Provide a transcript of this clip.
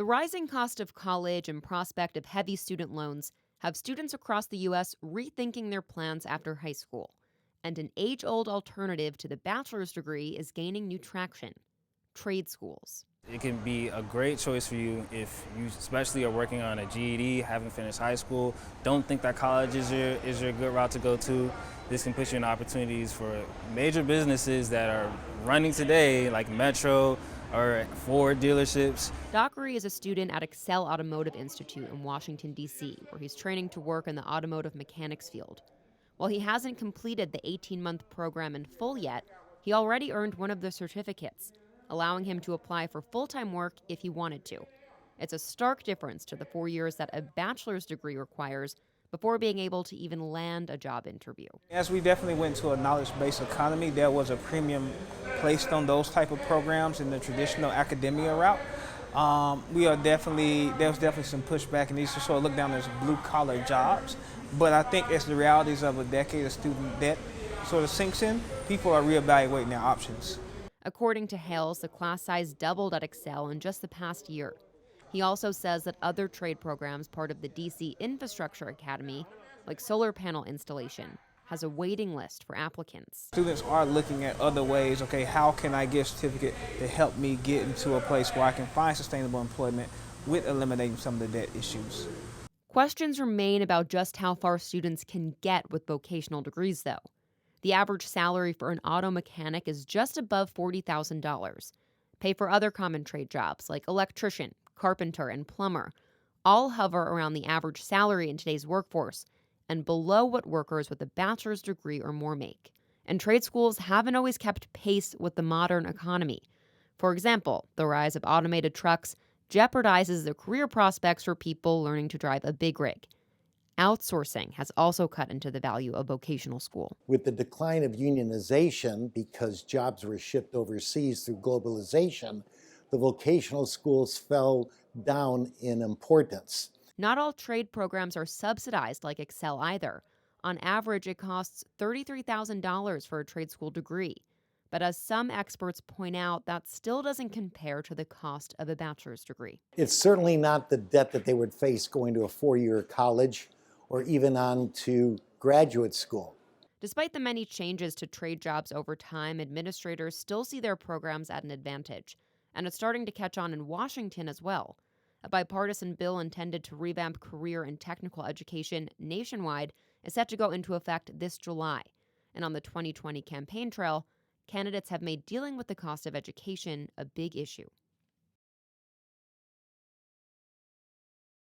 The rising cost of college and prospect of heavy student loans have students across the U.S. rethinking their plans after high school. And an age old alternative to the bachelor's degree is gaining new traction: trade schools. It can be a great choice for you if you especially are working on a GED, haven't finished high school, don't think that college is your good route to go to. This can put you in opportunities for major businesses that are running today, like Metro or Ford dealerships. Dockery is a student at Excel Automotive Institute in Washington, D.C., where he's training to work in the automotive mechanics field. While he hasn't completed the 18-month program in full yet, he already earned one of the certificates, allowing him to apply for full-time work if he wanted to. It's a stark difference to the 4 years that a bachelor's degree requires before being able to even land a job interview. As we definitely went to a knowledge-based economy, there was a premium placed on those type of programs in the traditional academia route. There was definitely some pushback, and these are sort of looked down as blue-collar jobs. But I think as the realities of a decade of student debt sort of sinks in, people are reevaluating their options. According to Hales, the class size doubled at Excel in just the past year. He also says that other trade programs, part of the DC Infrastructure Academy, like solar panel installation, has a waiting list for applicants. Students are looking at other ways, okay, how can I get a certificate to help me get into a place where I can find sustainable employment with eliminating some of the debt issues. Questions remain about just how far students can get with vocational degrees, though. The average salary for an auto mechanic is just above $40,000. Pay for other common trade jobs like electrician, carpenter, and plumber all hover around the average salary in today's workforce and below what workers with a bachelor's degree or more make. And trade schools haven't always kept pace with the modern economy. For example, the rise of automated trucks jeopardizes the career prospects for people learning to drive a big rig. Outsourcing has also cut into the value of vocational school. With the decline of unionization, because jobs were shipped overseas through globalization, the vocational schools fell down in importance. Not all trade programs are subsidized like Excel either. On average, it costs $33,000 for a trade school degree. But as some experts point out, that still doesn't compare to the cost of a bachelor's degree. It's certainly not the debt that they would face going to a 4-year college or even on to graduate school. Despite the many changes to trade jobs over time, administrators still see their programs at an advantage. And it's starting to catch on in Washington as well. A bipartisan bill intended to revamp career and technical education nationwide is set to go into effect this July. And on the 2020 campaign trail, candidates have made dealing with the cost of education a big issue.